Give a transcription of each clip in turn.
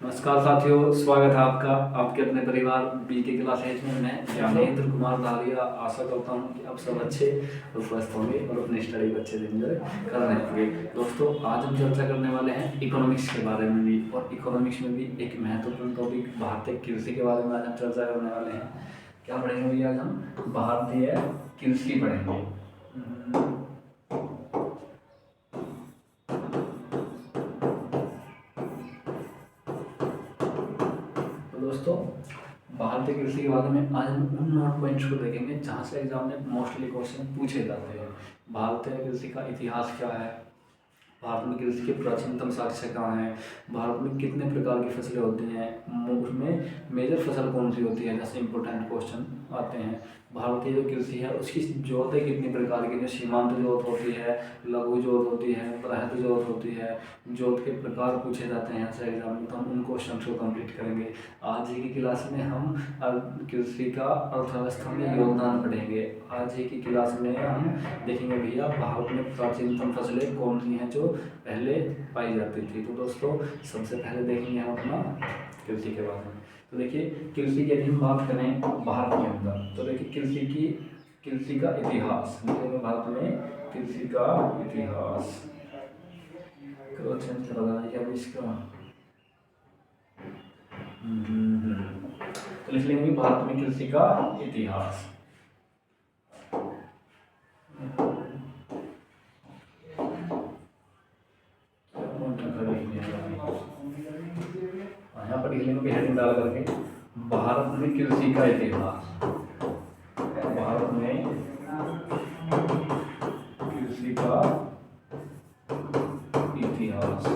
नमस्कार साथियों, स्वागत है आपका आपके अपने परिवार बी के क्लास 8 में। मैं ज्ञानेंद्र कुमार दालिया आशा करता हूँ कि आप सब अच्छे और स्वस्थ होंगे और अपनी स्टडी को अच्छे से एंजॉय कर रहे होंगे। दोस्तों, आज हम चर्चा करने वाले हैं इकोनॉमिक्स के बारे में भी, और इकोनॉमिक्स में भी एक महत्वपूर्ण टॉपिक भारतीय कृषि के बारे में आज हम चर्चा करने वाले हैं। क्या पढ़ेंगे भैया? आज हम भारतीय कृषि पढ़ेंगे। दोस्तों, भारतीय कृषि के बारे में आज हम उन नोट पॉइंट्स को देखेंगे जहाँ से एग्जाम में मोस्टली क्वेश्चन पूछे जाते हैं। भारतीय कृषि का इतिहास क्या है, भारत में कृषि के प्राचीनतम साक्ष्य कहाँ हैं, भारत में कितने प्रकार की फसलें होती हैं, उसमें मेजर फसल कौन सी होती है, जैसे इंपॉर्टेंट क्वेश्चन आते हैं। भारतीय जो कृषि है उसकी जोतें कितनी प्रकार की, जो सीमांत जोत होती है, लघु जोत होती है, बृहद जोत होती है, जोत के प्रकार पूछे जाते हैं ऐसे एग्जाम में, तो हम उन क्वेश्चन को कंप्लीट करेंगे। आज ही की क्लास में हम कृषि का अर्थव्यवस्था में योगदान पढ़ेंगे। आज ही की क्लास में हम देखेंगे भैया भारत में प्राचीनतम फसलें कौन सी हैं जो पहले पाई जाती थी। तो दोस्तों, सबसे पहले देखेंगे हम अपना कृषि के बारे में। तो देखिए, कृषि की यदि हम बात करें भारत के अंदर, तो देखिए कृषि का इतिहास भारत में कृषि का इतिहास अब इसका तो लिख लेंगे भारत में कृषि का इतिहास। यहाँ पर लिख लेंगे हेडिंग डाल करके भारत में कृषि का इतिहास। भारत में कृषि का इतिहास।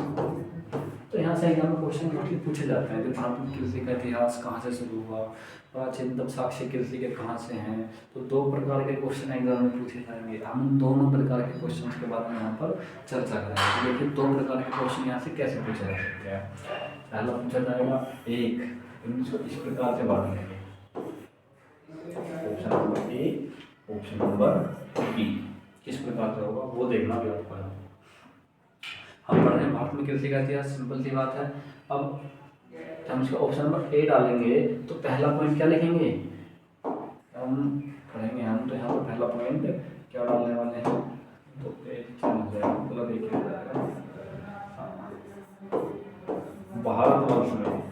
तो यहाँ से एग्जाम में क्वेश्चन पूछे जाते हैं कि भारत में कृषि का इतिहास कहाँ से शुरू हुआ, प्राचीनतम साक्ष्य कृषि के कहाँ से हैं। तो दो प्रकार के क्वेश्चन एग्जाम में पूछे जाएंगे। हम दोनों प्रकार के क्वेश्चन के बारे में यहाँ पर चर्चा करेंगे। देखिए, दो प्रकार के क्वेश्चन यहाँ से कैसे पूछे जा सकते हैं। पहला पूछा जाएगा एक, इनको इस प्रकार से बांट लेंगे, option number A, option number B, किस प्रकार से होगा वो देखना भी आपको है। हम पढ़ रहे हैं भारत में कृषि का इतिहास, सिंपल सी बात है। अब हम इसका ऑप्शन नंबर ए डालेंगे तो पहला पॉइंट क्या लिखेंगे, हम पढ़ेंगे हम तो यहाँ पर पहला पॉइंट क्या डालने वाले हैं, तो मतलब देखिए भारतवर्ष में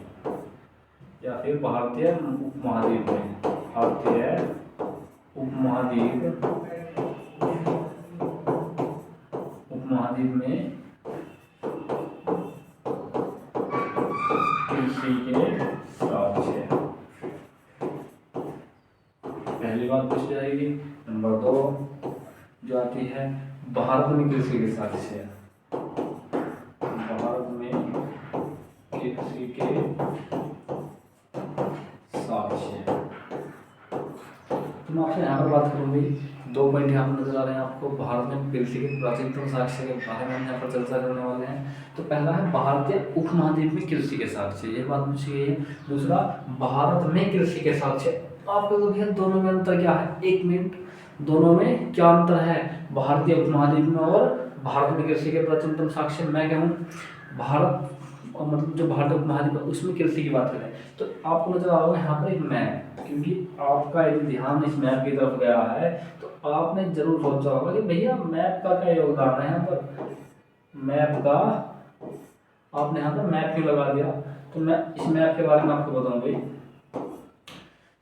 या फिर भारतीय उपमहाद्वीप में, भारतीय उपमहाद्वीप में कृषि के साक्ष्य, पहली बात पूछ जाएगी। नंबर दो जो आती है, भारत में कृषि के साक्ष्य, भारत में कृषि के साक्ष्य। तो मैं आपसे यहाँ पर बात करूँगी, दो पॉइंट यहाँ पर नजर आ रहे हैं आपको। भारत में कृषि के प्राचीनतम साक्ष्य के बारे में हम यहाँ पर चर्चा करने वाले हैं। तो पहला है भारतीय उपमहाद्वीप में कृषि के साक्ष्य, ये बात पूछी गई है। दूसरा, भारत में कृषि के साक्ष्य। आपको तो भैया दोनों में अंतर क्या है, एक मिनट, दोनों में क्या अंतर है, भारतीय उपमहाद्वीप में और भारत में कृषि के प्राचीनतम साक्ष्य। मैं कहूँ भारत मतलब जो भारत उपमहाद्वीप है उसमें कृषि की बात करें तो आपको नजर आ रहा होगा यहाँ पर एक मैप, क्योंकि आपका यदि ध्यान इस मैप की तरफ गया है तो आपने जरूर सोचा होगा कि भैया मैप का क्या योगदान है यहाँ पर, मैप का आपने यहाँ पर मैप क्यों लगा दिया। तो मैं इस मैप के बारे में आपको बताऊँ भाई।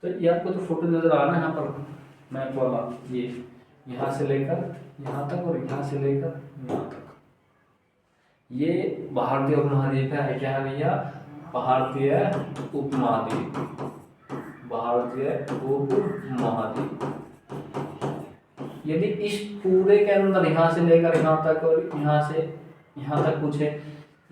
तो ये आपको जो फोटो नजर आ रहा है यहाँ पर मैप वाला, ये यहाँ से लेकर यहाँ तक और यहाँ से लेकर यहाँ तक, ये भारतीय उपमहाद्वीप है। क्या है भैया, भारतीय उपमहाद्वीप, भारतीय उपमहाद्वीप। यदि इस पूरे के अंदर यहाँ से लेकर यहाँ तक और यहाँ से यहाँ तक पूछे,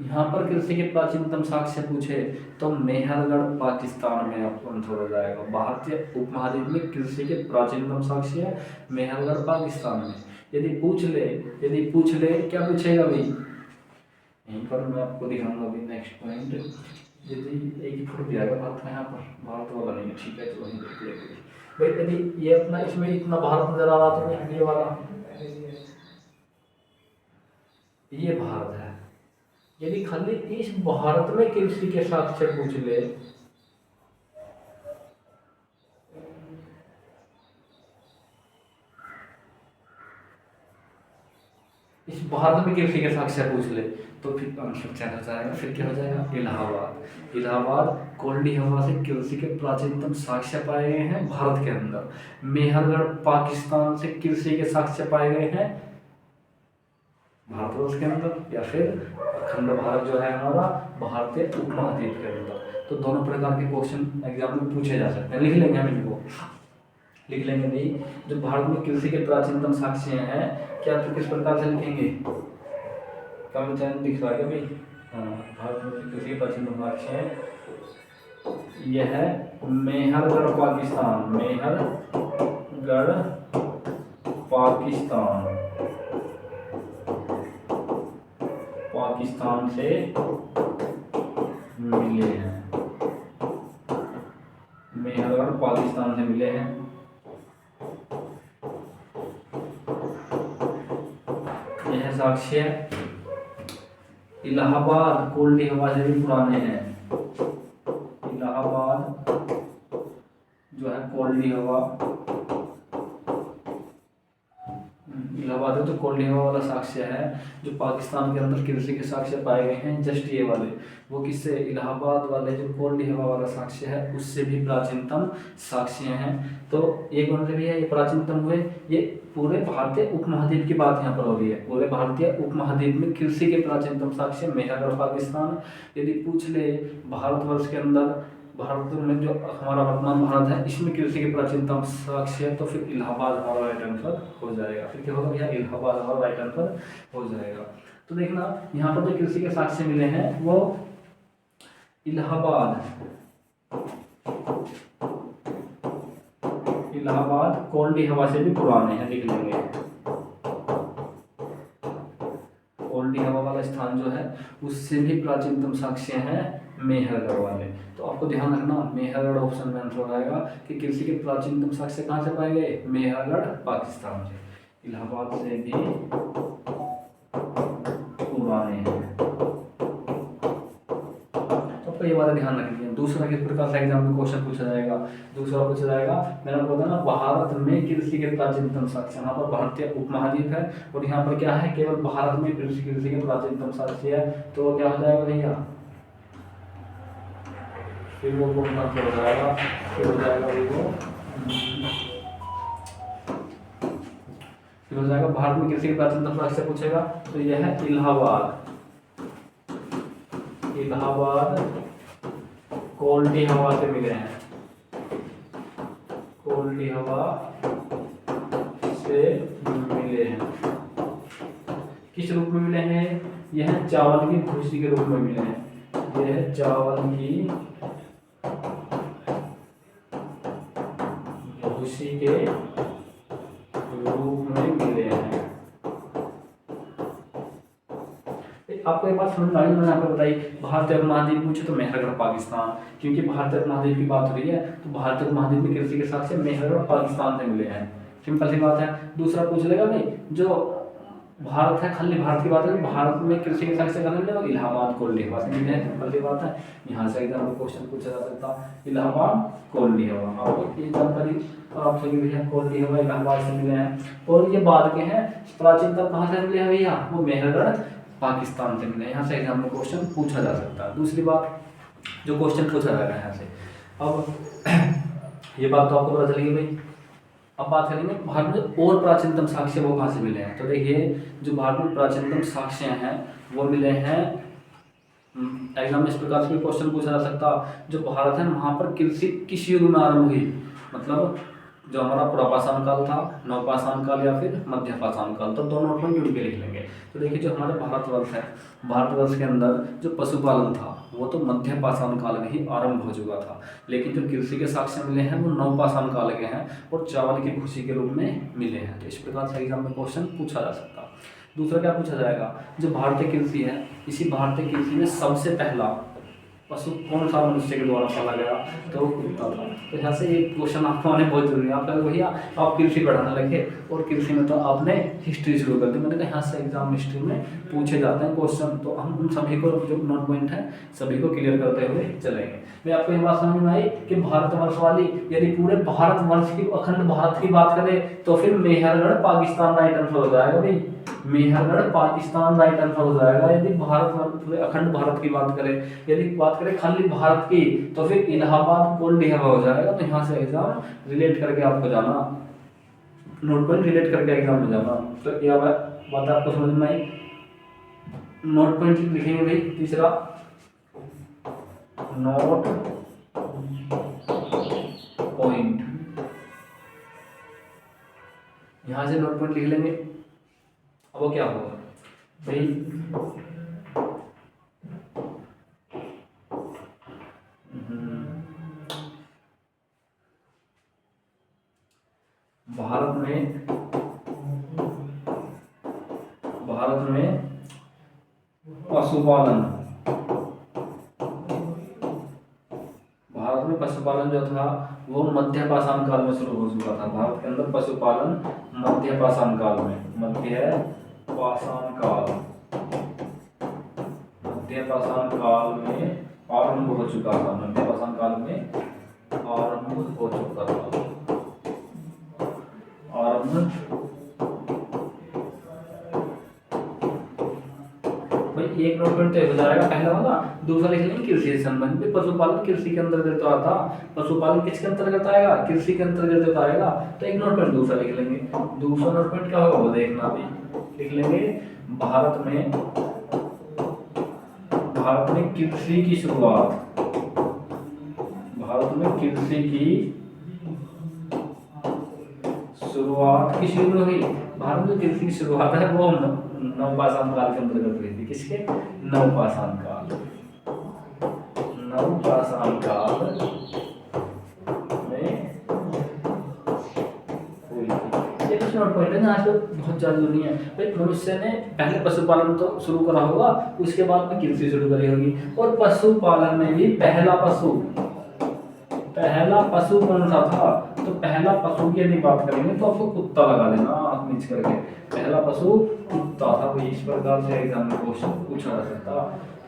यहाँ पर कृषि के प्राचीनतम साक्ष्य पूछे तो मेहरगढ़ पाकिस्तान में आंसर हो जाएगा। भारतीय उपमहाद्वीप में कृषि के प्राचीनतम साक्ष्य मेहरगढ़ पाकिस्तान में। यदि पूछ ले क्या पूछेगा भाई, यहीं पर मैं आपको दिखाऊंगा अभी नेक्स्ट पॉइंट। यदि एक ही फोटो दिया गया भारत में, यहाँ पर भारत वाला नहीं है, ठीक है, तो वहीं देख लेंगे भाई। यदि ये अपना इसमें इतना भारत नजर आ रहा तो ये वाला ये भारत है, यदि खाली इस भारत में कृषि के साक्ष्य पूछ ले, इस भारत में कृषि के साक्ष्य पूछ ले, तो फिर आंसर क्या हो जाएगा, फिर क्या हो जाएगा, इलाहाबाद। इलाहाबाद कोल्डी हवा से कृषि के प्राचीनतम साक्ष्य पाए गए हैं भारत के अंदर। मेहरगढ़ पाकिस्तान से कृषि के साक्ष्य पाए गए हैं भारतवर्ष के अंदर, या फिर अखंड भारत जो है हमारा भारतीय उपमहाद्वीप के अंदर। तो दोनों प्रकार के क्वेश्चन एग्जाम में पूछे जा सकते हैं। लिख लेंगे हम इनको, लिख लेंगे भाई। जो भारत में कृषि के प्राचीनतम साक्ष्य हैं, क्या तो किस प्रकार से लिखेंगे, कम चैन दिख रहा है भाई। हाँ, भारत में कृषि के प्राचीनतम साक्ष्य है, यह है मेहरगढ़ पाकिस्तान, मेहरगढ़ पाकिस्तान, पाकिस्तान से मिले हैं, मेहरगढ़ पाकिस्तान से मिले हैं। यह साक्ष्य इलाहाबाद कोल्डी हवा से भी पुराने हैं। इलाहाबाद जो है कोल्डी हवा, इलाहाबाद है तो कोल्डी हवा वाला साक्ष्य है जो पाकिस्तान के अंदर कृषि के साक्ष्य पाए गए हैं। जस्ट ये वाले, वो किससे, इलाहाबाद वाले जो कोल्डी हवा वाला साक्ष्य है उससे भी प्राचीनतम साक्ष्य हैं। तो ये कौन से भी है, ये प्राचीनतम हुए। ये पूरे भारतीय उपमहाद्वीप की बात यहाँ पर हो रही है। पूरे भारतीय उपमहाद्वीप में कृषि के प्राचीनतम साक्ष्य मेहरगढ़ पाकिस्तान। यदि पूछ ले भारतवर्ष के अंदर, भारत में जो हमारा वर्तमान भारत है, इसमें कृषि के प्राचीनतम साक्ष्य है, तो फिर इलाहाबाद हमारा राइट आंसर हो जाएगा। फिर क्या होगा भैया, इलाहाबाद हमारा राइट आंसर हो जाएगा। तो देखना यहाँ पर जो कृषि के साक्ष्य मिले हैं वो इलाहाबाद कोल्डी हवा से भी पुराने हैं, लिख लेंगे। कोल्डी हवा वाला स्थान जो है उससे भी प्राचीनतम साक्ष्य है मेहरगढ़ वाले। तो आपको ध्यान रखना, मेहरगढ़ ऑप्शन में आंसर हो जाएगा कि कृषि के प्राचीनतम साक्ष्य कहाँ से पाए गए, मेहरगढ़ पाकिस्तान से। इलाहाबाद से भी पुराने हैं। तो ये बात ध्यान रखनी है। दूसरा किस प्रकार से एग्जाम में क्वेश्चन पूछा जाएगा, दूसरा पूछा जाएगा, मैंने आपको बताया ना, भारत में कृषि के प्राचीनतम साक्ष्य, यहाँ पर भारतीय उपमहाद्वीप है और यहाँ पर क्या है, केवल भारत में कृषि के प्राचीनतम साक्ष्य है। तो क्या हो जाएगा भैया, फिर वो कौन सा हो जाएगा, फिर हो जाएगा फिर हो जाएगा भारत में कृषि के प्राचीनतम साक्ष्य पूछेगा तो यह है इलाहाबाद। इलाहाबाद कोल्डी हवा से मिले हैं, कोल्डी हवा से मिले हैं। किस रूप में मिले हैं, यह चावल की भूसी के रूप में मिले हैं। यह चावल की भूसी के रूप में मिले हैं। आपको एक बात समझ में आई, मैंने आपको बताई भारतीय उपमहाद्वीप पूछे तो मेहरगढ़ पाकिस्तान, क्योंकि भारतीय उपमहाद्वीप की बात हो रही है तो भारतीय उपमहाद्वीप में कृषि के साक्ष्य मेहरगढ़ पाकिस्तान से मिले हैं। सिंपल सी बात है। दूसरा पूछ लेगा नहीं, जो भारत है, खाली भारत की बात है, भारत में कृषि के साक्ष्य कहाँ मिले, इलाहाबाद कोल्डी हवा से मिले हैं। सिंपल सी बात है। यहाँ से एग्जाम में क्वेश्चन पूछा जा सकता है, इलाहाबाद कोल्डी हवा। आपको ये जानकारी प्राप्त होगी भैया, कोल्डी हवा इलाहाबाद से मिले हैं। और ये बाद के हैं, प्राचीनतम कहाँ से मिले हैं भैया, वो मेहरगढ़ पाकिस्तान से मिले। यहाँ से एग्जाम में क्वेश्चन पूछा जा सकता है। दूसरी बात जो क्वेश्चन पूछा जाएगा यहाँ से, अब ये बात तो आपको पता चलेगी भाई। अब बात करेंगे भारत में और प्राचीनतम साक्ष्य वो कहाँ से मिले हैं। तो देखिए जो भारत में प्राचीनतम साक्ष्य हैं वो मिले हैं, एग्जाम में इस प्रकार से भी क्वेश्चन पूछा जा सकता, जो भारत है वहाँ पर कृषि किस युग में आरंभ हुई, मतलब जो हमारा पुरापाषाण काल था, नवपाषाण काल या फिर मध्यपाषाण काल, तो दोनों में जुड़ के लिख लेंगे। तो देखिए जो हमारे भारतवर्ष है, भारतवर्ष के अंदर जो पशुपालन था वो तो मध्यपाषाण काल में ही आरंभ हो चुका था, लेकिन जो कृषि के साक्ष्य मिले हैं वो नवपाषाण काल के हैं और चावल की भूसी के रूप में मिले हैं। तो इस प्रकार से एग्जाम में क्वेश्चन पूछा जा सकता। दूसरा क्या पूछा जाएगा, जो भारतीय कृषि है, इसी भारतीय कृषि में सबसे पहला पशु कौन सा मनुष्य के द्वारा पाला गया, तो वो कुत्ता था। तो यहाँ से ये क्वेश्चन आपको आने बहुत जरूरी है। आप कहोगे भैया आप कृषि पढ़ाने लगे और कृषि में तो आपने हिस्ट्री शुरू कर दी। मैंने कहा यहाँ से एग्जाम हिस्ट्री में पूछे जाते हैं क्वेश्चन, तो हम उन सभी को जो नोट पॉइंट है सभी को क्लियर करते हुए चलेंगे। मैं आपको ये बात समझ में आई कि भारतवर्ष वाली, यदि पूरे भारतवर्ष की, अखंड भारत की बात करें तो फिर मेहरगढ़ पाकिस्तान राइट आंसर हो जाएगा भाई। मेहरगढ़ पाकिस्तान राइट आंसर हो जाएगा यदि पूरे अखंड भारत की बात करें। यदि बात करें खाली भारत की तो फिर इलाहाबाद कोल्ड हो जाएगा। तो यहाँ से एग्जाम रिलेट करके आपको जाना, नोट पॉइंट रिलेट करके एग्जाम में जाना। तो यह बात आपको समझ में आई। नोट पॉइंट लिखेंगे भाई, तीसरा नोट पॉइंट, यहां से नोट पॉइंट लिख लेंगे। अब वो क्या होगा भाई, भारत में पशुपालन, भारत में पशुपालन जो था वो मध्य पाषाण काल में शुरू हो चुका था। भारत के अंदर पशुपालन मध्य पाषाण काल में, मध्य पाषाण काल में आरंभ हो चुका था। मध्य पाषाण काल में आरंभ हो चुका था। भाई एक नोट पॉइंट हो जाएगा पहला वाला। दूसरा लिख लेंगे कृषि से संबंधित। पशुपालन कृषि के अंतर्गत आता, पशुपालन किसके अंतर्गत आएगा, कृषि के अंतर्गत आएगा। तो एक नोट पॉइंट दूसरा लिख लेंगे। दूसरा नोट पॉइंट क्या होगा वो देखना भी, लिख लेंगे भारत में कृषि की शुरुआत, भारत में कृषि की शुरुआत किस युग में हुई। भारत में कृषि की शुरुआत है वो नवपाषाण काल के अंतर्गत हुई थी। किसके, नवपाषाण काल में हुई थी। ये कुछ नोट पॉइंट है ना, आज बहुत ज्यादा नहीं है भाई। मनुष्य ने पहले पशुपालन तो शुरू करा होगा, उसके बाद में कृषि शुरू करी होगी। और पशुपालन में भी पहला पशु कौन सा था, तो पहला पशु की यदि बात करेंगे तो आपको कुत्ता लगा देना आंख नीच करके। पहला पशु कुत्ता था भाई। इस प्रकार से एग्जाम में क्वेश्चन पूछा जा सकता।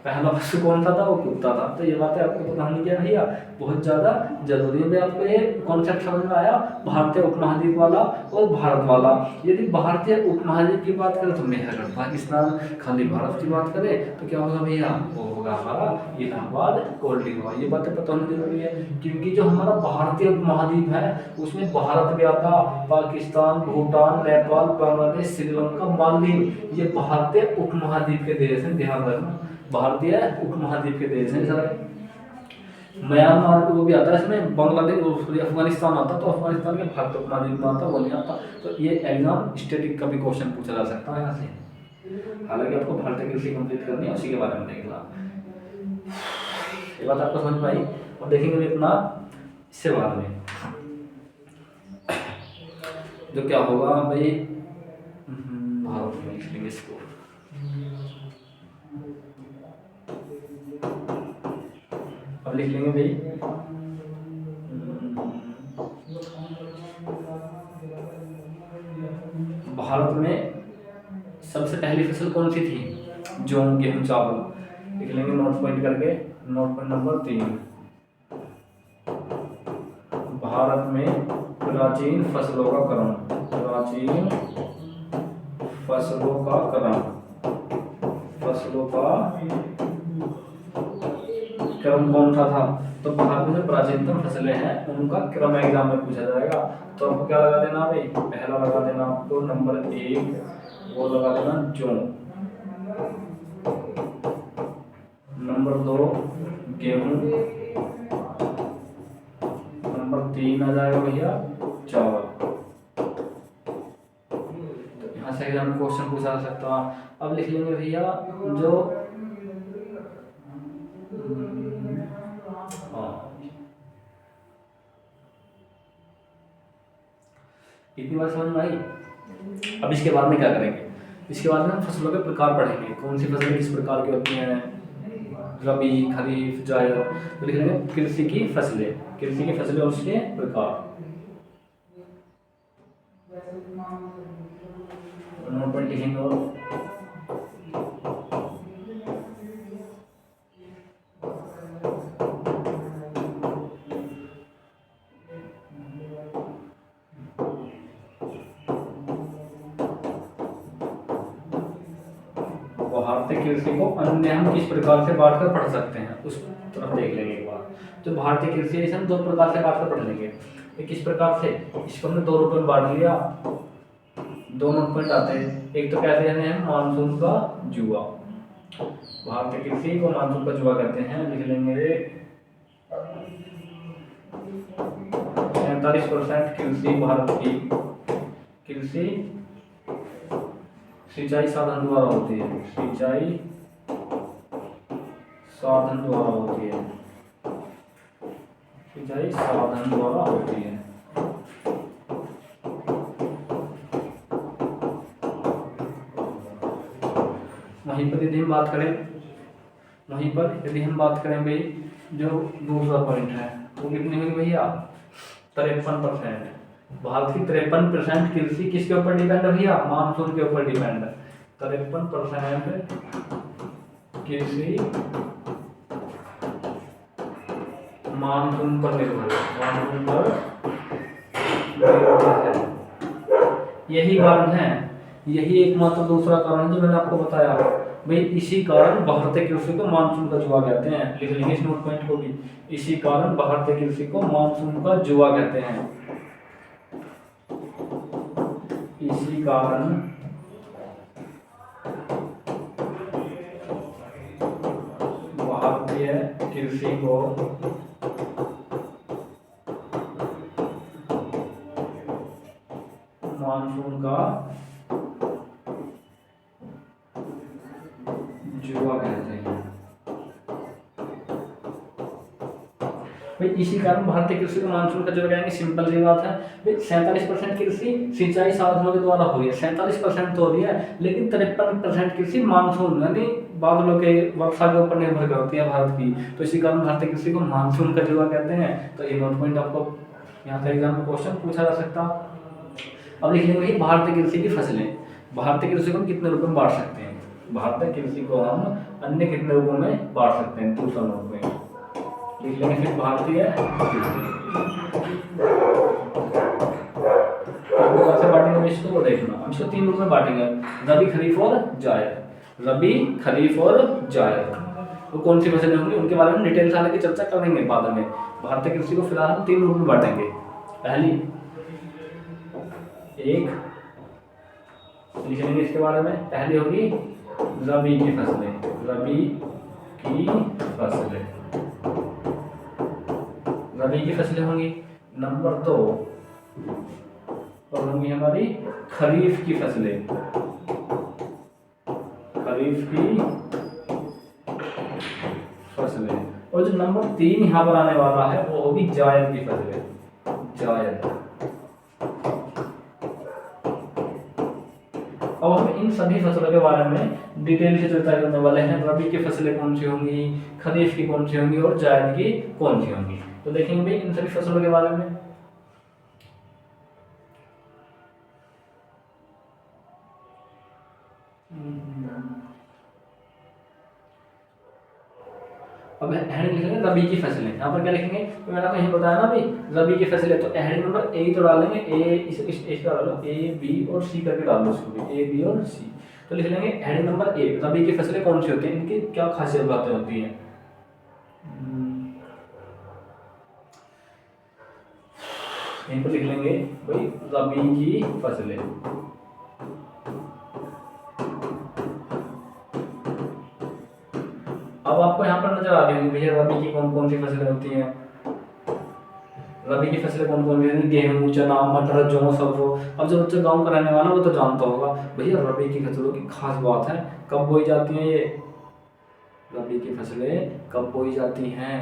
पहला पशु कौन सा था, वो कुत्ता था। तो ये बातें आपको पता होनी क्या भैया, बहुत ज्यादा जरूरी है। आपको ये कॉन्सेप्ट समझ में आया, भारतीय उपमहाद्वीप वाला और भारत वाला। यदि भारतीय उपमहाद्वीप की बात करें तो मेहरगढ़ पाकिस्तान, खाली भारत की बात करें तो क्या होगा भैया, वो होगा हमारा इलाहाबाद कोल्ड ड्रिंक। ये बातें पता होनी जरूरी है, क्योंकि जो हमारा भारतीय उपमहाद्वीप है उसमें भारत भी आता, पाकिस्तान, भूटान, नेपाल, बांग्लादेश, श्रीलंका, मालदीव, ये भारतीय उपमहाद्वीप के देश हैं। ध्यान रखना, भारतीय उपमहाद्वीप के देश हैं सारे। म्यांमार को भी आता है इसमें, बांग्लादेश, अफगानिस्तान आता, तो अफगानिस्तान के भारत उपमहाद्वीप में आता, वो नहीं आता। तो ये एग्जाम स्टैटिक का भी क्वेश्चन पूछा जा सकता है यहाँ से। हालांकि आपको भारतीय कृषि कंप्लीट करनी है, उसी के बारे में देखना। ये बात आपको समझ में आई। और देखेंगे इतना इससे बाद में जो क्या होगा भाई, भारत में लिख लेंगे इसको। अब लिख लेंगे भाई भारत में सबसे पहली फसल कौन सी थी, जौ, गेहूं, चावल। लिख लेंगे नोट पॉइंट करके। नोट पॉइंट नंबर 3, भारत में प्राचीन फसलों का क्रम, प्राचीन फसलों का क्रम कौन सा था। तो भारत में जो प्राचीनतम फसलें हैं उनका क्रम एग्जाम में पूछा जाएगा। तो आपको क्या लगा देना भाई, पहला लगा देना आपको नंबर 1, वो लगा देना जौ। नंबर 2 गेहूं। नंबर 3 आ जाएगा भैया चावल। तो यहाँ से एग्जाम में क्वेश्चन पूछा जा सकता है। अब लिख लेंगे भैया जो इतनी बात समझ में आई। अब इसके बाद में क्या करेंगे, इसके बाद में हम फसलों के प्रकार पढ़ेंगे, कौन सी फसलें किस प्रकार की होती हैं, रबी, खरीफ, जायद। तो लिख लेंगे कृषि की फसलें, कृषि की फसलें और उसके प्रकार। नोट पॉइंट लिखेंगे और भारतीय कृषि को अन्य हम किस प्रकार से बांट कर पढ़ सकते हैं, उस तरफ देख लेंगे एक बार। तो भारतीय कृषि है, इसे हम दो प्रकार से बांट कर पढ़ लेंगे। ये किस प्रकार से, इसको हमने दो रूपों में बांट लिया, दो नोट पॉइंट आते हैं। एक तो कहते हैं मानसून का जुआ, भारतीय कृषि को मानसून का जुआ कहते हैं। लिख लेंगे 47% कृषि भारत की कृषि सिंचाई साधन द्वारा होती है, सिंचाई साधन द्वारा होती है, सिंचाई साधन द्वारा होती है। वहीं पर यदि हम बात करें, वहीं पर यदि हम बात करें भाई, जो दूसरा पॉइंट है वो कितनी होगी भैया, 53%। भारत की 53% कृषि किसके ऊपर डिपेंड है भैया, मानसून के ऊपर डिपेंड है। 53% कृषि मानसून पर निर्भर है, मानसून पर निर्भर है। यही कारण है, यही एकमात्र दूसरा कारण है जो मैंने आपको बताया भाई। इसी कारण भारतीय कृषि को मानसून का जुआ कहते हैं। लिख लेंगे इस नोट पॉइंट को भी, इसी कारण भारतीय कृषि को मानसून का जुआ कहते हैं। इसी कारण भारतीय कृषि को मानसून का जुआ कहते हैं भाई। इसी कारण भारतीय कृषि को मानसून का जुआ कहेंगे। सिंपल सी बात है भाई। 47% कृषि सिंचाई साधनों के द्वारा हो रही है, 47% तो हो रही है, लेकिन 53% कृषि मानसून यानी बादलों के वर्षा के ऊपर निर्भर करती है भारत की। तो इसी कारण भारतीय कृषि को मानसून का जुआ कहते हैं। तो ये नोट पॉइंट आपको यहाँ से एग्जाम में क्वेश्चन पूछा जा सकता। अब लिख लेंगे भारतीय कृषि की फसलें। भारतीय कृषि को हम कितने रूपों में बांट सकते हैं, भारतीय कृषि को हम अन्य कितने रूपों में बांट सकते हैं, दूसरा नोट में लिख लेंगे। फिर भारतीय कैसे बांटेंगे इसको देखना। हम इसको 3 रूप में बांटेंगे, रबी, खरीफ और जायद। रबी, खरीफ और जायद वो कौन सी फसलें होंगी उनके बारे में डिटेल से हालांकि चर्चा करेंगे बाद में। भारतीय कृषि को फिलहाल हम 3 रूप में बांटेंगे। पहली एक लिख लेंगे इसके बारे में, पहली होगी रबी की फसलें, रबी की फसलें, रबी की फसलें होंगी। नंबर 2 और होंगी हमारी खरीफ की फसलें, खरीफ की फसलें। और जो नंबर 3 यहाँ पर आने वाला है वो होगी जायद की फसलें, जायद। अब हम इन सभी फसलों के बारे में डिटेल से चर्चा करने वाले हैं। रबी की फसलें कौन सी होंगी, खरीफ की कौन सी होंगी और जायद की कौन सी होंगी। तो देखेंगे भाई इन सभी फसलों के बारे में। अब हेडिंग लिखेंगे रबी की फसलें। यहाँ पर क्या लिखेंगे, तो मैंने आपको यही बताया ना भाई, रबी की फसलें। तो हेडिंग नंबर ए तो डालेंगे, ए इसका डालो, ए बी और सी करके डाल दो इसको भी, ए बी और सी। तो लिख लेंगे हेडिंग नंबर ए, रबी की फसलें कौन सी होती हैं, इनकी क्या खासियत बातें होती हैं। यहीं पर लिख लेंगे भाई रबी की फसलें। अब आपको यहाँ पर नजर आ रही होगी भैया रबी की कौन कौन सी फसलें होती हैं। रबी की फसलें कौन कौन सी हैं, गेहूं, चना, मटर, जौ, सरसों। अब जो बच्चा गांव का रहने वाला वो तो जानता होगा भैया रबी की फसलों की खास बात है कब बोई जाती हैं। ये रबी की फसलें कब बोई जाती हैं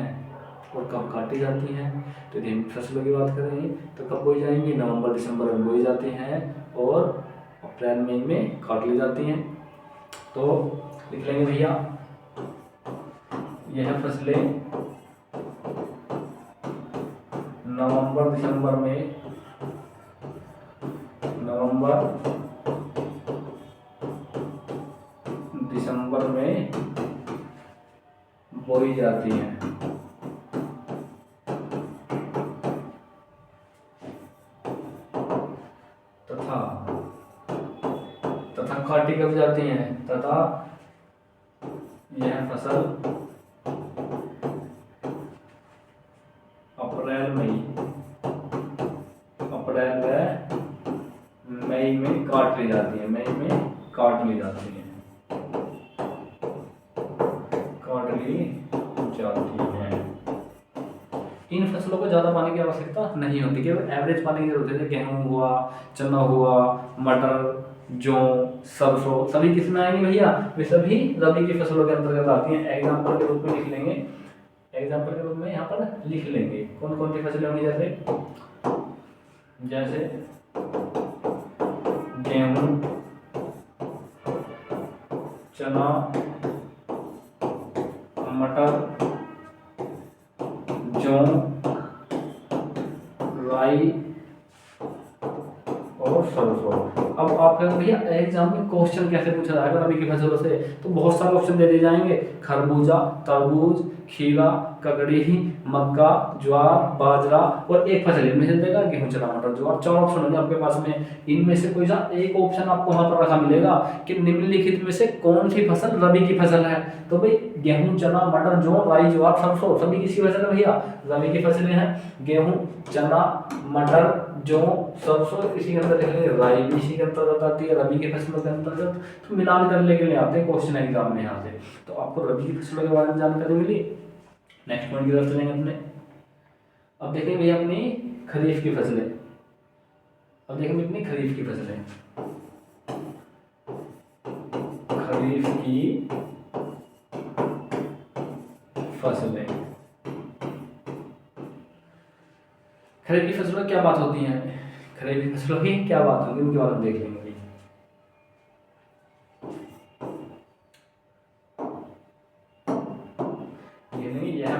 और कब काटी जाती हैं। तो यदि हम फसलों की बात करेंगे तो कब बोई जाएंगी, नवंबर दिसंबर में बोई जाती हैं और अप्रैल मई में काट ली जाती हैं। तो लिख लेंगे भैया यह फसलें नवंबर दिसंबर में बोई जाती हैं तथा काटी कब जाती हैं, तथा यह फसल अप्रैल मई में काट ली जाती है, काट ली जाती है। इन फसलों को ज़्यादा पानी की आवश्यकता नहीं होती, केवल एवरेज पानी की जरूरत है। गेहूँ हुआ, चना हुआ, मटर, जौ, सरसों, सभी किस में आएंगे भैया, वे सभी रबी की फसलों के अंतर्गत आती हैं। एग्जाम्पल के रूप में लिख लेंगे, यहाँ पर लिख लेंगे कौन कौन सी फसलें होंगी, जैसे गेहूँ, चना, मटर, जौ, राई और सरसों। अब आप कहेंगे भैया एग्जाम में क्वेश्चन कैसे पूछा जाएगा रबी की फसलों से, तो बहुत सारे ऑप्शन दे दिए जाएंगे, खरबूजा, तरबूज, खीरा, ककड़ी, मक्का, ज्वार, बाजरा और एक फसल इनमें से देगा गेहूं, चना, मटर, ज्वार। 4 ऑप्शन होंगे आपके पास में, इनमें से कोई सा एक ऑप्शन आपको वहां पर रखा मिलेगा कि निम्नलिखित में से कौन सी फसल रबी की फसल है। तो भाई गेहूं, चना, मटर, जौ, राई, ज्वार, सरसों सभी किसकी फसल है भैया, रबी की फसलें हैं। गेहूं, चना, मटर, जौ, सरसों इसी के अंदर लिख लेंगे, राई भी इसी के अंतर्गत आती है, रबी की फसलों के अंतर्गत। तो मिलान कर लेके ले आते हैं क्वेश्चन एग्जाम में यहाँ से। तो आपको रबी की फसलों के बारे में जानकारी मिली। नेक्स्ट पॉइंट की तरफ चलेंगे अपने। अब देखेंगे भैया अपनी खरीफ की फसलें। खरीफ की फसलें, खरीफ की फसलों क्या बात होती है, खरीफ की फसलों की क्या बात होगी उनके बारे में देख लेंगे। यह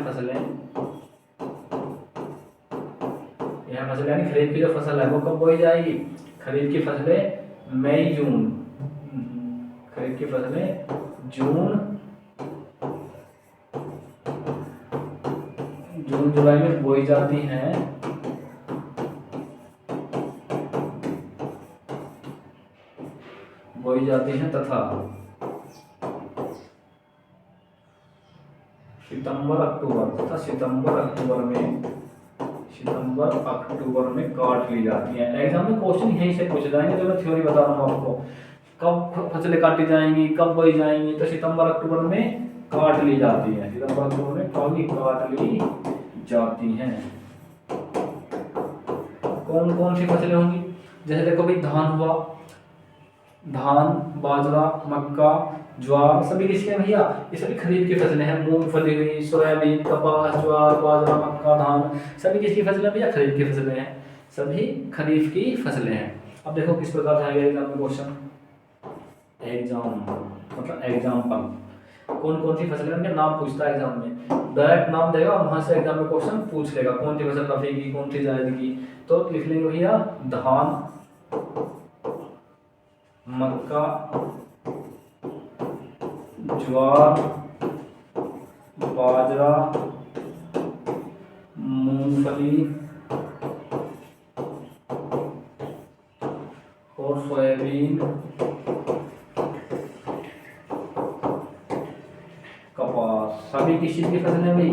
फसल यानी खरीफ की जो फसल है वो कब बोई जाएगी, खरीफ की फसलें मई जून, खरीफ की फसलें जून जुलाई में बोई जाती हैं, तथा सितंबर अक्टूबर में काट ली जाती है। एग्जाम में क्वेश्चन यहीं से पूछ जाएंगे, जो मैं थ्योरी बता रहा हूँ आपको, कब फसलें काटी जाएंगी, कब बोई जाएंगी, तो सितंबर अक्टूबर में काट ली जाती है, सितंबर अक्टूबर में काट ली जाती हैं। कौन कौन सी फसलें होंगी, जैसे देखो भाई धान, बाजरा, मक्का, ज्वार सभी किसके हैं भैया, ये सभी खरीफ की फसलें हैं। मूंगफली हुई, सोयाबीन, कपास, ज्वार, बाजरा, मक्का, धान सभी किसकी फसलें भैया, खरीफ की फसलें हैं, सभी खरीफ की फसलें हैं। अब देखो किस प्रकार आएगा एग्जाम में क्वेश्चन, एग्जाम्पल कौन कौन सी फसलें उनके नाम पूछता है एग्जाम में, डायरेक्ट नाम देगा और वहां से एग्जाम में क्वेश्चन पूछ लेगा कौन सी फसल रबी की, कौन सी जायद की। तो लिख लेंगे भैया धान, मक्का, ज्वार, बाजरा, मूंगफली और सोयाबीन, कपास सभी किस चीज की फसलें हैं भाई,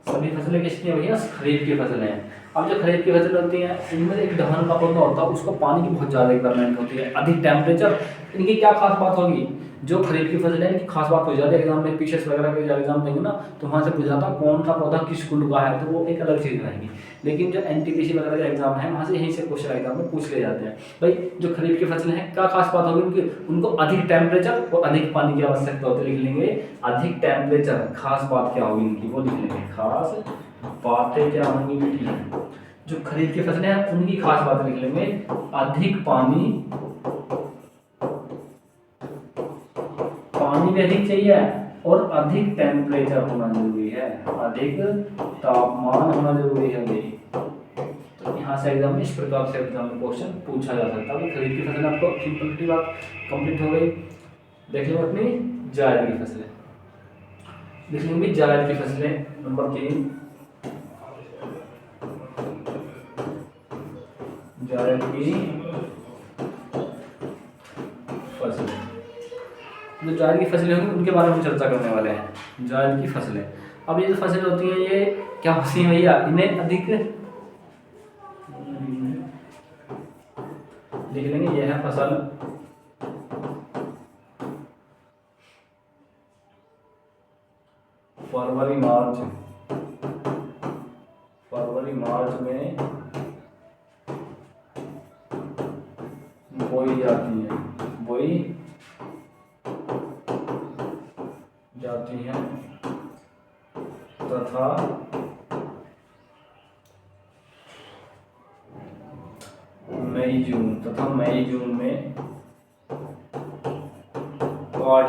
सभी फसलें किसकी हैं भैया, खरीफ की फसलें हैं। अब जो खरीफ की फसलें होती हैं इनमें एक दलहन का पौधा होता है, उसको पानी की बहुत ज़्यादा रिक्वायरमेंट होती है, अधिक टेम्परेचर। इनकी क्या खास बात होगी, जो खरीफ की फसल है इनकी खास बात हो जाती है, एग्जाम में पीछे वगैरह के एग्जाम देंगे ना तो वहाँ से पूछा जाता कौन सा पौधा किस कुल का है, तो वो एक अलग चीज़ रहेगी। लेकिन जो एनटीपीसी वगैरह के एग्जाम है वहाँ से यहीं से क्वेश्चन एग्जाम में पूछ ले जाते हैं भाई जो खरीफ की फसलें हैं क्या खास बात होगी उनकी, उनको अधिक टेम्परेचर और अधिक पानी की आवश्यकता होती है। लिख लेंगे अधिक टेम्परेचर, खास बात क्या होगी इनकी वो लिख लेंगे, खास बातें क्या होंगी इनकी, जो खरीफ की फसलें हैं उनकी खास बात लिख लेंगे, अधिक पानी भी अधिक चाहिए और अधिक टेम्परेचर होना जरूरी है, अधिक तापमान होना जरूरी है भाई। तो यहाँ से एग्जाम में इस प्रकार से एग्जाम में क्वेश्चन पूछा जा सकता है। खरीफ की फसल आपको सिंपल सी बात कंप्लीट हो गई। देख लो अपनी जायद की फसलें, देख लेंगे जायद की फसलें नंबर 3, जायद की फसलें। जो जायद की फसलें होंगी उनके बारे में चर्चा करने वाले हैं। जायद की फसलें, अब ये जो फसलें होती हैं ये क्या होती हैं भैया, इन्हें अधिक लिख लेंगे। ये है फसल फरवरी मार्च में बोई जाती हैं तथा मई जून में काट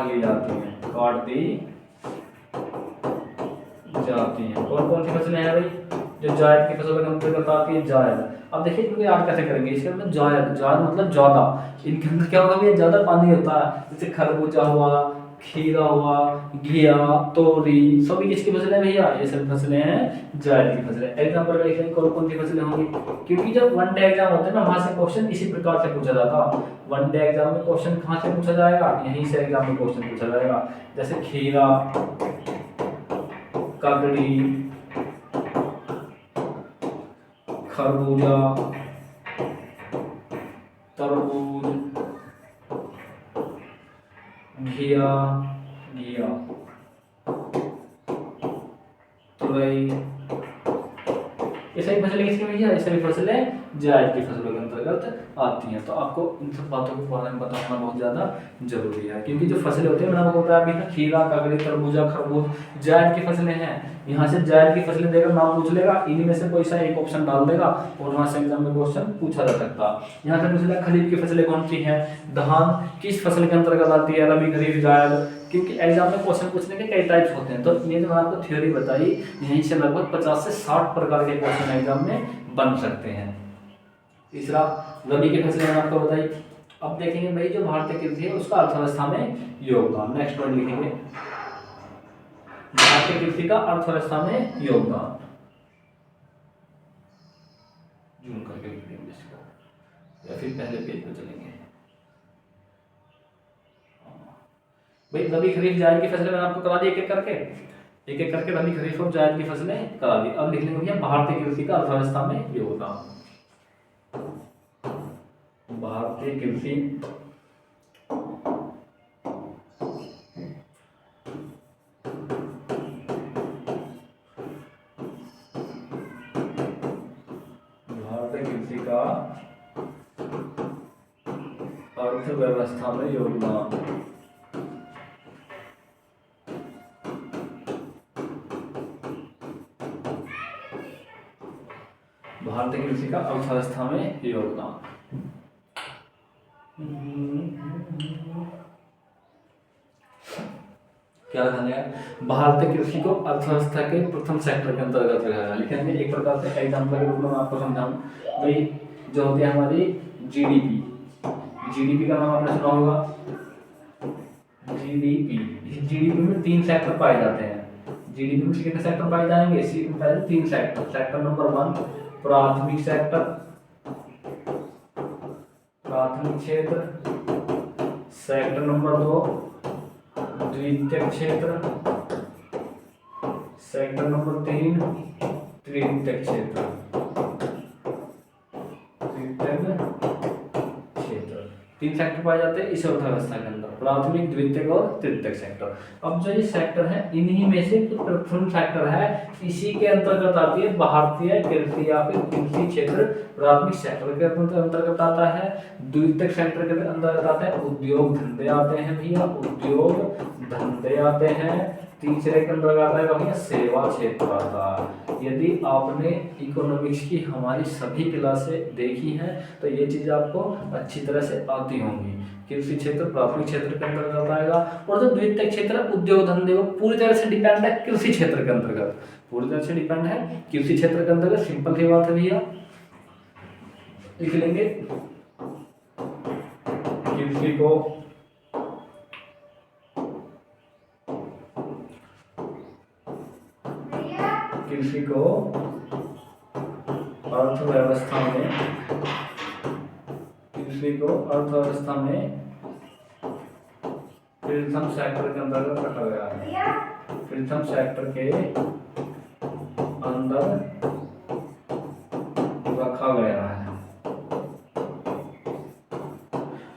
दी जाती हैं। और कौन सी फसलें हैं भाई, जो जायद की फसलों के अंतर्गत आती है जायद। अब देखिए इनको याद कैसे करेंगे, इसके अंदर जायद मतलब ज्यादा, इनके अंदर क्या होगा भैया, ज्यादा पानी होता है। जैसे खरबूजा हुआ, खीरा हुआ, घिया, तोरी, सभी किसकी फसलें हैं भैया, ये सब फसलें हैं जायद की फसलें। एग्जाम्पल का लिखेंगे कौन सी फसलें होंगी, क्योंकि जब वन डे एग्जाम होते हैं ना वहां से क्वेश्चन इसी प्रकार से पूछा जाता है। वन डे एग्जाम में क्वेश्चन कहाँ से पूछा जाएगा, यहीं से एग्जाम में क्वेश्चन पूछा जाएगा। जैसे खीरा, ककड़ी, खरबूजा, तरबूज, घिया, तुरई, ये सभी फसलें किसकी भैया, ये सभी फसलें जायद की फसलों के अंतर्गत आती हैं। तो आपको इन सब बातों के बारे में बताना बहुत ज़्यादा जरूरी है, क्योंकि जो फसलें होती हैं मैंने आपको बताया अभी ना, खीरा, ककड़ी, तरबूजा, खरबूज जायद की फसलें हैं। यहाँ से जायद की फसलें देकर नाम पूछ लेगा, इन्हीं में से कोई सा एक ऑप्शन डाल देगा और वहाँ से एग्जाम में क्वेश्चन पूछा जा सकता है। यहाँ से पूछ लेगा खरीफ की फसलें कौन सी हैं, धान किस फसल के अंतर्गत आती है, रबी, खरीफ, जायद, क्योंकि एग्जाम में क्वेश्चन पूछने के कई टाइप्स होते हैं। तो ये जो मैंने आपको थ्योरी बताई, यहीं से लगभग 50 से 60 प्रकार के क्वेश्चन एग्जाम में बन सकते हैं। तीसरा रबी की फसलें मैंने आपको बताई। अब देखेंगे भाई जो भारतीय कृषि है उसका अर्थव्यवस्था में योगदान, नेक्स्ट पॉइंट लिखेंगे भारतीय कृषि का अर्थव्यवस्था में योगदान। जूम करके लिखेंगे इसको या फिर पहले पेज पे चलेंगे। भाई रबी, खरीफ, जायद की फसलें मैंने आपको करा दी एक एक करके रबी, खरीफ और जायद की फसलें करा दी। अब लिख लेंगे भारतीय कृषि का अर्थव्यवस्था में योगदान। भारतीय कृषि का अर्थव्यवस्था में योगदान। भारतीय कृषि का अर्थव्यवस्था में योगदान। क्या ध्यान है, भारतीय कृषि को अर्थव्यवस्था के प्रथम सेक्टर के अंतर्गत रखा है। लेकिन एक प्रकार से एग्जाम्पल के रूप में आपको समझाऊं भाई, जो होती है हमारी जीडीपी का नाम आपने सुना होगा। जीडीपी में 3 सेक्टर पाए जाते हैं। जीडीपी में कितने सेक्टर पाए जाएंगे, पहले 3 सेक्टर। सेक्टर नंबर 1 प्राथमिक सेक्टर, प्राथमिक क्षेत्र। सेक्टर नंबर 2 द्वितीयक क्षेत्र। सेक्टर नंबर 3 तृतीयक क्षेत्र। तीन सेक्टर पाए जाते हैं इस अर्थव्यवस्था के अंदर, प्राथमिक, द्वितीयक और तृतीयक सेक्टर। अब जो ये सेक्टर है इन्हीं में से जो प्रथम सेक्टर है इसी के अंतर्गत आती है भारतीय कृषि या फिर कृषि क्षेत्र। प्राथमिक सेक्टर के अंतर्गत आता है, द्वितीयक सेक्टर के अंतर्गत आता है उद्योग धंधे आते हैं भैया, उद्योग धंधे आते हैं। तीसरे के अंदर आता है भैया सेवा क्षेत्र आता है। यदि आपने इकोनॉमिक्स की हमारी सभी क्लासें देखी हैं तो ये चीज़ आपको अच्छी तरह से आती होंगी, कृषि क्षेत्र प्राथमिक क्षेत्र के अंतर्गत आएगा। और जो द्वितीयक क्षेत्र है उद्योग धंधे वो पूरी तरह से डिपेंड है कृषि क्षेत्र के अंतर्गत, पूरी तरह से डिपेंड है कृषि क्षेत्र के अंतर्गत। सिंपल सी बात है भैया, लिख लेंगे कृषि को अर्थव्यवस्था में प्रथम सेक्टर के अंतर्गत रखा गया है, प्रथम सेक्टर के अंदर रखा गया है।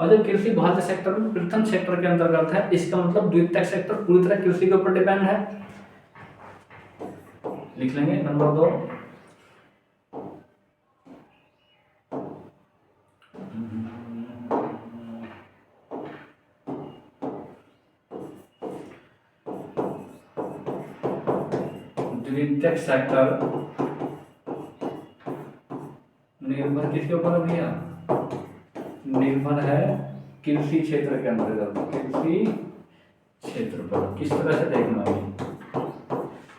और जब कृषि भारतीय सेक्टर में प्रथम सेक्टर के अंतर्गत है, इसका मतलब द्वितीयक सेक्टर पूरी तरह कृषि के ऊपर डिपेंड है। लिख लेंगे नंबर 2। द्वितीयक सेक्टर निर्भर किसके ऊपर है भैया? निर्भर है कृषि क्षेत्र के अंतर्गत, कृषि क्षेत्र पर। किस तरह से देखना है,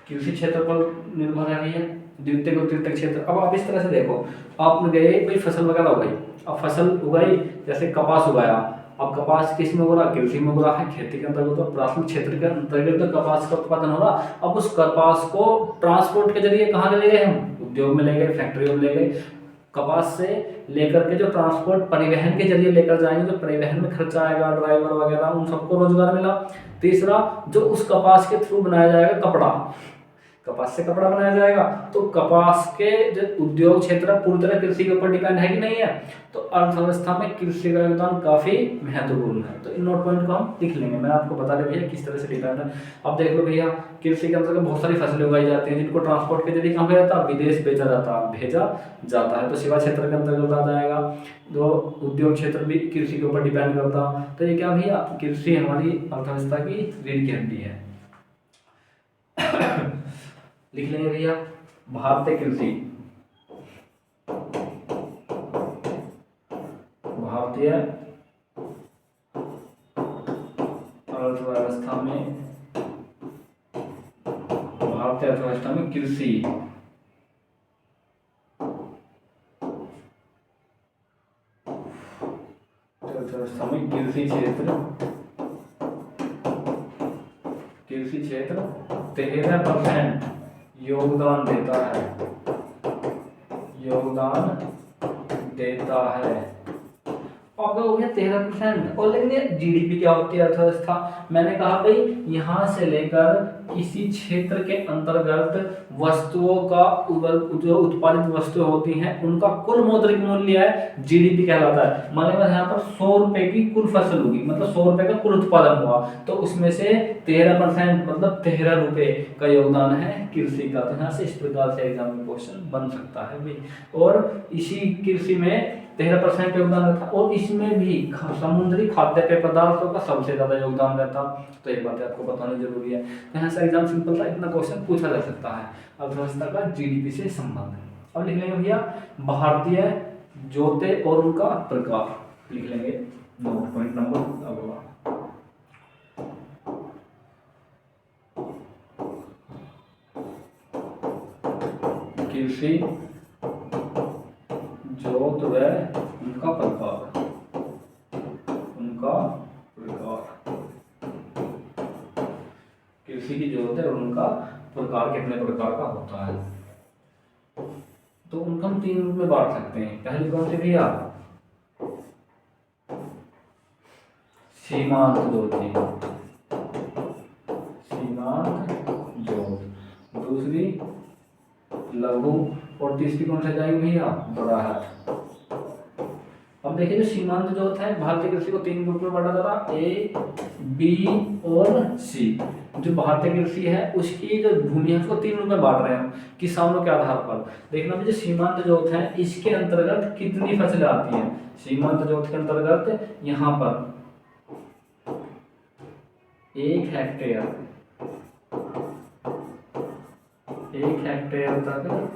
कृषि क्षेत्र पर निर्भर है भैया द्वितीयक और तृतीयक क्षेत्र। अब आप इस तरह से देखो, आपने गए कोई फसल वगैरह उगाई, अब फसल उगाई जैसे कपास उगाया, अब कपास किस में हो रहा? कृषि में हो रहा है, खेती के अंतर्गत तो प्राथमिक क्षेत्र के अंतर्गत तो कपास का उत्पादन हो रहा। अब उस कपास को ट्रांसपोर्ट के जरिए कहाँ ले गए हम? उद्योग में ले गए, फैक्ट्रियों में ले गए। कपास से लेकर के जो ट्रांसपोर्ट परिवहन के जरिए लेकर जाएंगे, जो परिवहन में खर्चा आएगा, ड्राइवर वगैरह, उन सबको रोजगार मिला। तीसरा, जो उस कपास के थ्रू बनाया जाएगा कपड़ा, कपास से कपड़ा बनाया जाएगा, तो कपास के जो उद्योग क्षेत्र पूरी तरह कृषि के ऊपर डिपेंड है कि नहीं है? तो अर्थव्यवस्था में कृषि का योगदान काफी महत्वपूर्ण है। तो इन नोट पॉइंट को हम लिख लेंगे, मैं आपको बता रहे भैया किस तरह से डिपेंड है। अब देख लो भैया, कृषि के अंतर्गत बहुत सारी फसलें उगाई जाती हैं जिनको ट्रांसपोर्ट के जरिए कहाँ भेजा जाता है? विदेश भेजा जाता है। तो सेवा क्षेत्र के अंतर्गत आ जाएगा। जो उद्योग क्षेत्र भी कृषि के ऊपर डिपेंड करता है। तो ये क्या भैया, कृषि हमारी अर्थव्यवस्था की रीढ़ की हड्डी है। लिख लेंगे भैया भारतीय कृषि, भारतीय अर्थव्यवस्था में कृषि अर्थव्यवस्था में कृषि क्षेत्र 13% योगदान देता है। अब हो गया 13%। और लेकिन जीडीपी क्या होती है? अर्थव्यवस्था। मैंने कहा भाई यहाँ से लेकर किसी क्षेत्र के अंतर्गत वस्तुओं का जो उत्पादित वस्तुएं होती हैं उनका कुल मौद्रिक मूल्य है, जीडीपी कहलाता है। मान लीजिए यहाँ पर 100 रुपए की कुल फसल होगी, मतलब 100 रुपए का कुल उत्पादन हुआ, तो उसमें से 13% मतलब 13 रुपए का योगदान है कृषि का। तो यहाँ से इस प्रकार से एग्जाम में क्वेश्चन बन सकता है भाई। और इसी कृषि में 13% योगदान रहता, और इसमें भी समुद्री खाद्य पेय पदार्थों का सबसे ज्यादा योगदान रहता। तो ये बात आपको बतानी जरूरी है। यहाँ से एग्जाम सिंपल था, इतना क्वेश्चन पूछा जा सकता है अर्थव्यवस्था का जीडीपी से संबंध। अब लिख लेंगे भैया भारतीय जोते और उनका प्रकार, लिख लेंगे नोट पॉइंट नंबर अगला। कृषि जोत व उनका प्रकार, कृषि की जोत है और उनका प्रकार कितने प्रकार का होता है? तो उनको हम 3 रूप में बांट सकते हैं। पहली कौन सी भैया? सीमांत जोत, दूसरी लघु, और तीसरी कौन सा जाएगी भैया? बड़ाहट। अब देखिए जो सीमांत जोत है भारतीय कृषि को 3 ग्रुप में बांटा जा रहा, ए, बी और सी। जो भारतीय कृषि है उसकी जो भूमि है उसको 3 रूप में बांट रहे हैं हम किसानों के आधार पर। देखना जो सीमांत जोत है इसके अंतर्गत कितनी फसलें आती हैं? सीमांत जोत के अंतर्गत यहाँ पर 1 हेक्टेयर तक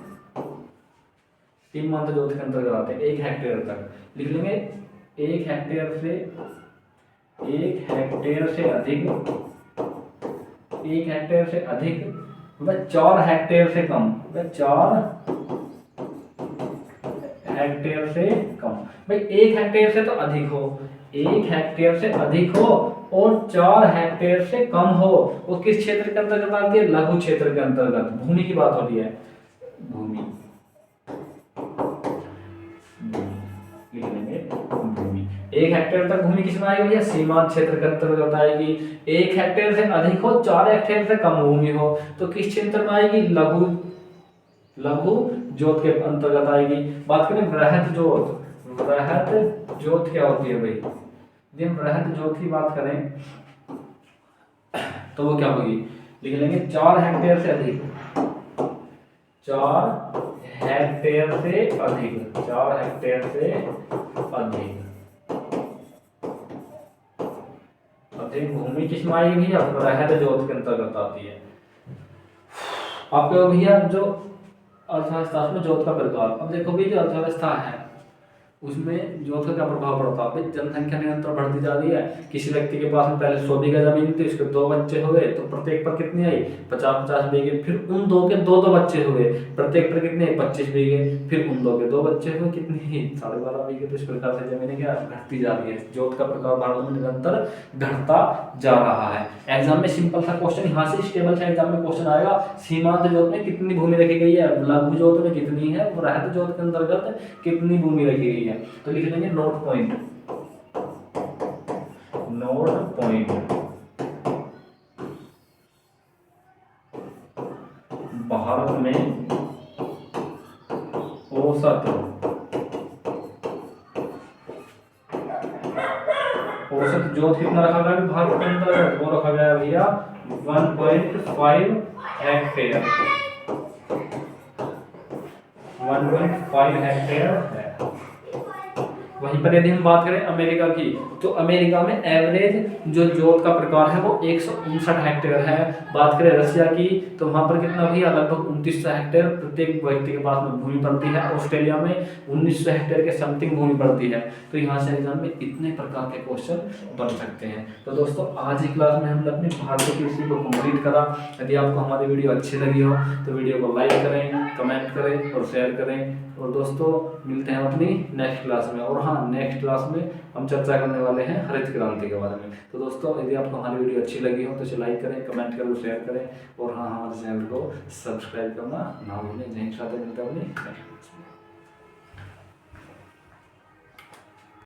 सीमांत जोत के अंतर्गत आते हैं। 1 हेक्टेयर तक लिख लेंगे। 1 हेक्टेयर से 1 हेक्टेयर से अधिक, 1 हेक्टेयर से अधिक, 4 हेक्टेयर से कम, 4 हेक्टेयर से कम। भाई 1 हेक्टेयर से तो अधिक हो, 1 हेक्टेयर से अधिक हो और 4 हेक्टेयर से कम हो, वो किस क्षेत्र के अंतर्गत आती है? लघु क्षेत्र के अंतर्गत। भूमि की बात हो रही है, भूमि, लिख लेंगे भूमि। 1 हेक्टेयर तक भूमि किसमें आएगी भैया? सीमांत क्षेत्र के अंतर्गत आएगी। 1 हेक्टेयर से अधिक हो, 4 हेक्टेयर से कम भूमि हो, तो किस क्षेत्र में आएगी? लघु, लघु जोत के अंतर्गत आएगी। बात करें वृहद जोत, वृहद जोत क्या होती है भाई? यदि हम वृहद जोत की बात करें तो वो क्या होगी? लिख लेंगे 4 हेक्टेयर से अधिक, 4 हेक्टेयर से अधिक, 4 हेक्टेयर से अधिक, अधिक भूमि किसमें आएगी भैया? वृहद जोत के अंतर्गत आती है। आपको भैया जो अर्थव्यवस्था में जोत का प्रकार, अब देखो भी जो अर्थव्यवस्था है उसमें जोत का क्या प्रभाव पड़ता है? जनसंख्या निरंतर बढ़ती जा रही है। किसी व्यक्ति के पास में पहले 100 बीघा जमीन थी, उसके 2 बच्चे हुए तो प्रत्येक पर कितनी आई? 50-50 बीघे। फिर उन 2 के 2-2 बच्चे हुए, प्रत्येक पर कितने? 25 बीघे। फिर उन 2 के 2 बच्चे हुए, कितनी? 12.5 बीघे। तो इस प्रकार से जमीनें क्या घटती जा रही है। जोत का प्रकार भारत में निरंतर घटता जा रहा है। एग्जाम में सिंपल सा क्वेश्चन यहाँ से स्टेबल से एग्जाम में क्वेश्चन आएगा, सीमांत जोत में कितनी भूमि रखी गई है, लघु जोत में कितनी है, वृहद जोत के अंतर्गत कितनी भूमि रखी गई है। तो लिख लेंगे note point, note point. Bharat में औसत, औसत जोत कितना रखा गया है भारत के अंदर? वो रखा गया है भैया 1.5 हेक्टेयर, 1.5 हेक्टेयर है। वहीं पर यदि हम बात करें अमेरिका की, तो अमेरिका में एवरेज जो जोत का प्रकार है वो 159 हेक्टेयर है। बात करें रशिया की, तो वहां पर कितना भैया? लगभग 2900 हेक्टेयर प्रत्येक व्यक्ति के पास में भूमि पड़ती है। ऑस्ट्रेलिया में 1900 हेक्टेयर के समथिंग भूमि पड़ती है। तो यहाँ से एग्जाम में इतने प्रकार के क्वेश्चन बन सकते हैं। तो दोस्तों आज ही क्लास में हमने अपनी भारतीय कृषि को कंप्लीट करा। यदि आपको हमारी वीडियो अच्छी लगी हो तो वीडियो को लाइक करें, कमेंट करें और शेयर करें। और दोस्तों मिलते हैं अपनी नेक्स्ट क्लास में। और हाँ, नेक्स्ट क्लास में हम चर्चा करने वाले हैं हरित क्रांति के बारे में। तो दोस्तों यदि आपको हमारी वीडियो अच्छी लगी हो तो इसे लाइक करें, कमेंट करें, शेयर करें और हाँ, हमारे चैनल को सब्सक्राइब करना ना भूलें। जय हिंद, मिलते हैं अपनी नेक्स्ट क्लास में।